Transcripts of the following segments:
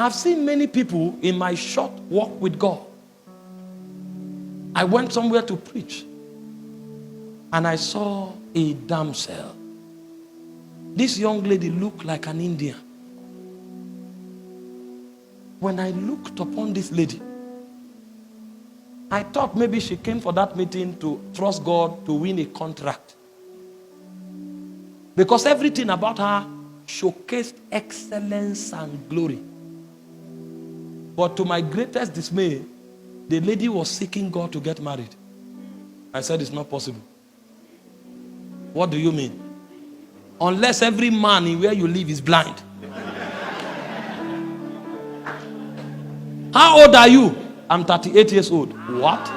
I've seen many people in my short walk with God. I went somewhere to preach, and I saw a damsel. This young lady looked like an Indian. When I looked upon this lady, I thought maybe she came for that meeting to trust God to win a contract. Because everything about her showcased excellence and glory. But to my greatest dismay, the lady was seeking God to get married. I said, it's not possible. What do you mean? Unless every man in where you live is blind. How old are you? I'm 38 years old. What?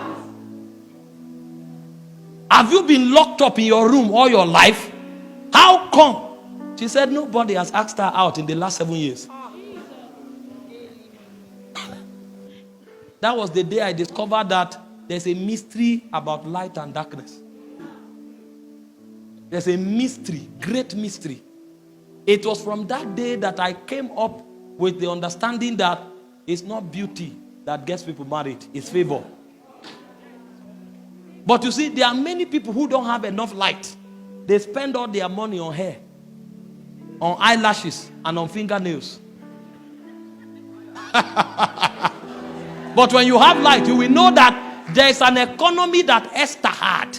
Have you been locked up in your room all your life? How come? She said nobody has asked her out in the last 7 years. That was the day I discovered that there's a mystery about light and darkness. There's a mystery, great mystery. It was from that day that I came up with the understanding that it's not beauty that gets people married, it's favor. But you see, there are many people who don't have enough light. They spend all their money on hair, on eyelashes, and on fingernails. But when you have light, you will know that there is an economy that Esther had.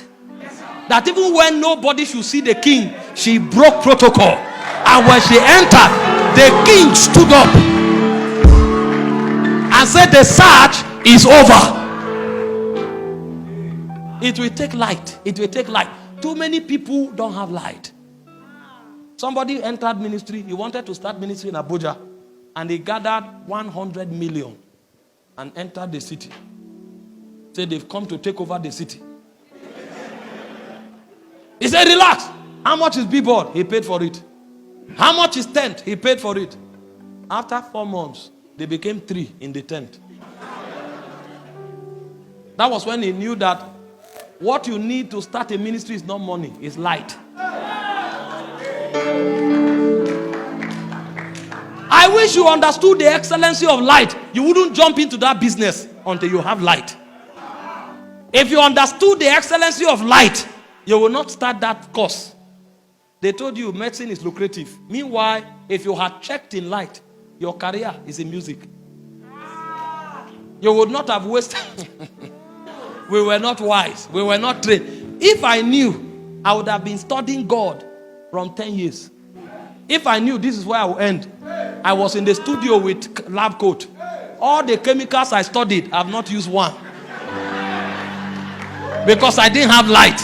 That even when nobody should see the king, she broke protocol. And when she entered, the king stood up and said, the search is over. It will take light. It will take light. Too many people don't have light. Somebody entered ministry. He wanted to start ministry in Abuja. And he gathered 100 million and entered the city. Said they've come to take over the city. He said, relax. How much is billboard? He paid for it. How much is tent? He paid for it. After 4 months, they became 3 in the tent. That was when he knew that what you need to start a ministry is not money, it's light. I wish you understood the excellency of light. You wouldn't jump into that business until you have light. If you understood the excellency of light, you will not start that course. They told you medicine is lucrative. Meanwhile, if you had checked in light, your career is in music. You would not have wasted. We were not wise. We were not trained. If I knew, I would have been studying God from 10 years. If I knew this is where I would end, I was in the studio with lab coat. All the chemicals I studied, I have not used one. Because I didn't have light.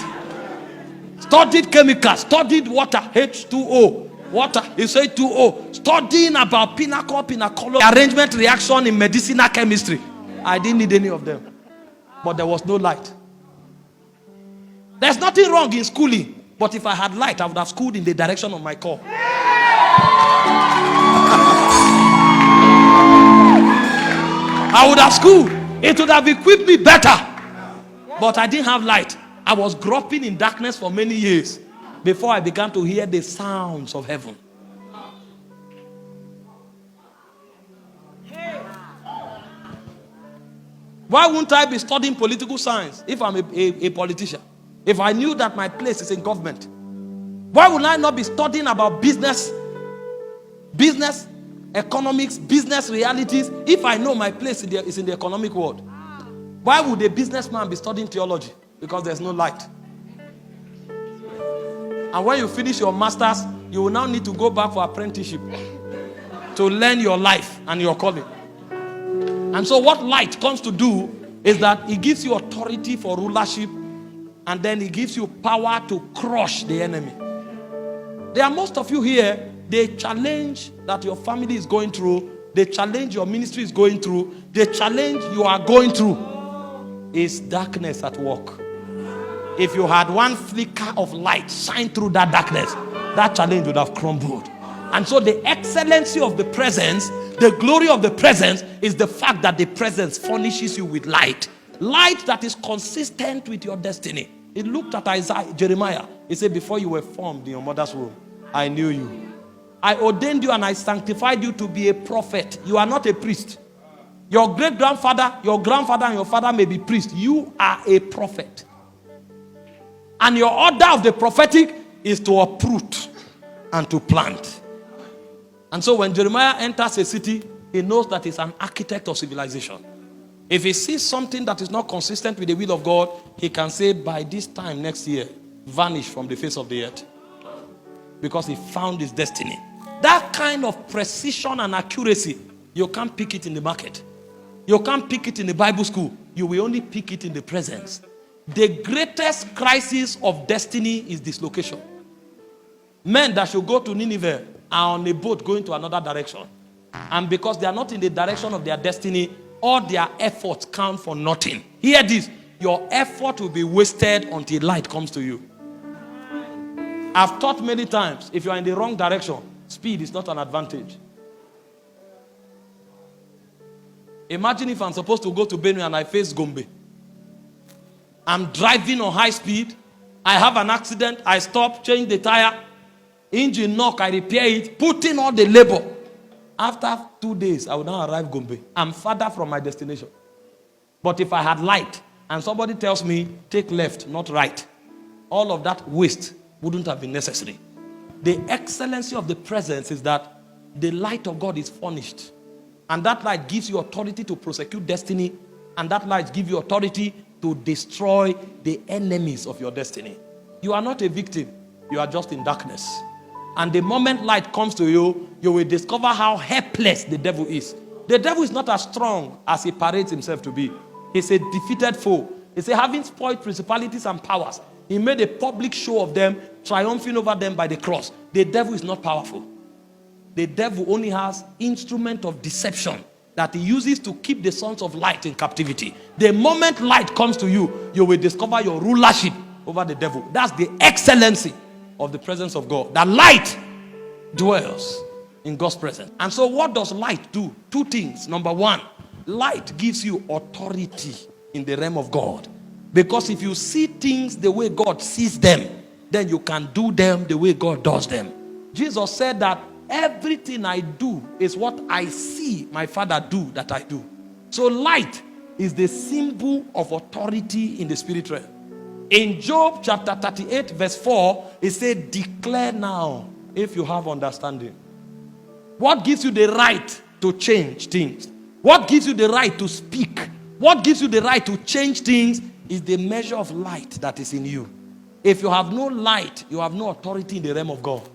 Studied chemicals, studied water, H2O. Water is H2O. Studying about pinnacle, arrangement reaction in medicinal chemistry. I didn't need any of them. But there was no light. There's nothing wrong in schooling. But if I had light, I would have schooled in the direction of my call. I would have schooled. It would have equipped me better. But I didn't have light. I was groping in darkness for many years before I began to hear the sounds of heaven. Why wouldn't I be studying political science if I'm a politician? If I knew that my place is in government? Why would I not be studying about business, economics, business realities if I know my place is in the economic world? Why would a businessman be studying theology? Because there's no light. And when you finish your master's, you will now need to go back for apprenticeship to learn your life and your calling. And so what light comes to do is that it gives you authority for rulership, and then it gives you power to crush the enemy. There are most of you here, the challenge that your family is going through, the challenge your ministry is going through, the challenge you are going through is darkness at work. If you had one flicker of light shine through that darkness, that challenge would have crumbled. And so the excellency of the presence, the glory of the presence, is the fact that the presence furnishes you with light. Light that is consistent with your destiny. It looked at Jeremiah. He said, before you were formed in your mother's womb, I knew you. I ordained you and I sanctified you to be a prophet. You are not a priest. Your great-grandfather, your grandfather, and your father may be priests. You are a prophet. And your order of the prophetic is to uproot and to plant. And so when Jeremiah enters a city, he knows that he's an architect of civilization. If he sees something that is not consistent with the will of God, he can say, by this time next year, vanish from the face of the earth. Because he found his destiny. That kind of precision and accuracy, you can't pick it in the market. You can't pick it in the Bible school. You will only pick it in the presence. The greatest crisis of destiny is dislocation. Men that should go to Nineveh are on a boat going to another direction. And because they are not in the direction of their destiny, all their efforts count for nothing. Hear this. Your effort will be wasted until light comes to you. I've taught many times, if you are in the wrong direction, speed is not an advantage. Imagine if I'm supposed to go to Benue and I face Gombe. I'm driving on high speed. I have an accident. I stop, change the tire. Engine knock, I repair it. Put in all the labor. After 2 days, I will now arrive Gombe. I'm farther from my destination. But if I had light and somebody tells me, take left, not right, all of that waste wouldn't have been necessary. The excellency of the presence is that the light of God is furnished. And that light gives you authority to prosecute destiny. And that light gives you authority to destroy the enemies of your destiny. You are not a victim. You are just in darkness. And the moment light comes to you, you will discover how helpless the devil is. The devil is not as strong as he parades himself to be. He's a defeated foe. He's having spoiled principalities and powers. He made a public show of them, triumphing over them by the cross. The devil is not powerful. The devil only has instrument of deception that he uses to keep the sons of light in captivity. The moment light comes to you, you will discover your rulership over the devil. That's the excellency of the presence of God. That light dwells in God's presence. And so what does light do? Two things. Number one, light gives you authority in the realm of God. Because if you see things the way God sees them, then you can do them the way God does them. Jesus said that everything I do is what I see my Father do that I do. So light is the symbol of authority in the spirit realm. In Job chapter 38 verse 4, it said, declare now if you have understanding. What gives you the right to change things? What gives you the right to speak? What gives you the right to change things is the measure of light that is in you. If you have no light, you have no authority in the realm of God.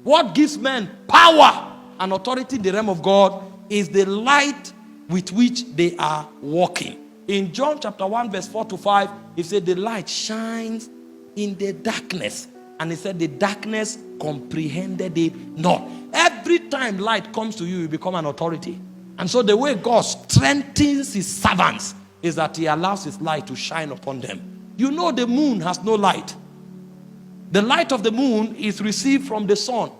What gives men power and authority in the realm of God is the light with which they are walking. In John chapter 1 verse 4 to 5, it said the light shines in the darkness. And it said the darkness comprehended it not. Every time light comes to you, you become an authority. And so the way God strengthens his servants is that he allows his light to shine upon them. You know the moon has no light. The light of the moon is received from the sun.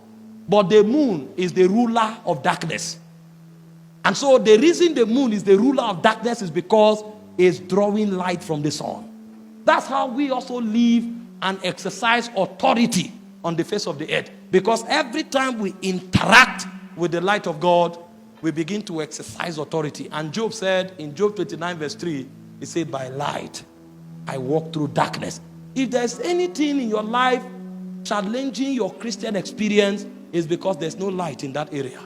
But the moon is the ruler of darkness. And so the reason the moon is the ruler of darkness is because it's drawing light from the sun. That's how we also live and exercise authority on the face of the earth. Because every time we interact with the light of God, we begin to exercise authority. And Job said in Job 29 verse 3, he said, by light I walk through darkness. If there's anything in your life challenging your Christian experience, is because there's no light in that area.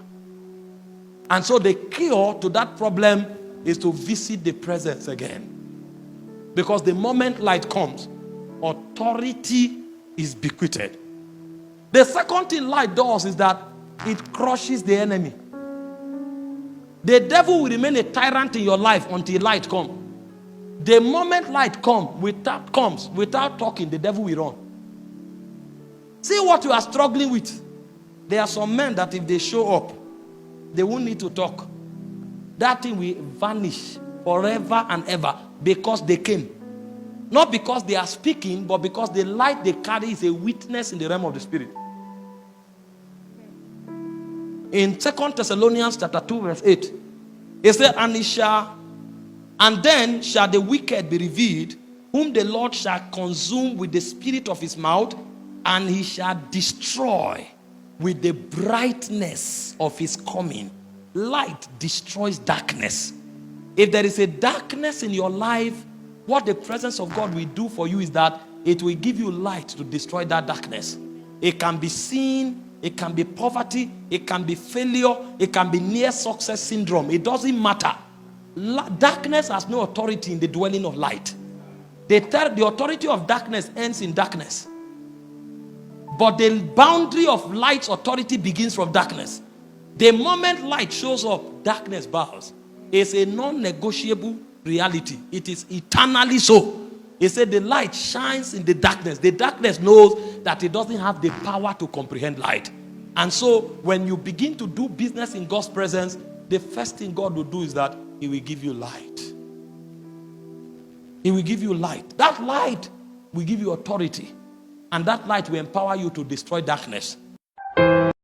And so the cure to that problem is to visit the presence again. Because the moment light comes, authority is bequeathed. The second thing light does is that it crushes the enemy. The devil will remain a tyrant in your life until light comes. The moment light comes without talking, the devil will run. See what you are struggling with. There are some men that if they show up, they won't need to talk. That thing will vanish forever and ever because they came. Not because they are speaking, but because the light they carry is a witness in the realm of the spirit. In 2 Thessalonians chapter 2 verse 8, it said, and then shall the wicked be revealed, whom the Lord shall consume with the spirit of his mouth, and he shall destroy with the brightness of his coming. Light destroys darkness. If there is a darkness in your life, what the presence of God will do for you is that it will give you light to destroy that darkness. It can be sin, it can be poverty, it can be failure, it can be near success syndrome. It doesn't matter. Darkness has no authority in the dwelling of light. The authority of darkness ends in darkness. But the boundary of light's authority begins from darkness. The moment light shows up, darkness bows. It's a non-negotiable reality. It is eternally so. He said the light shines in the darkness. The darkness knows that it doesn't have the power to comprehend light. And so when you begin to do business in God's presence, the first thing God will do is that he will give you light. He will give you light. That light will give you authority. And that light will empower you to destroy darkness.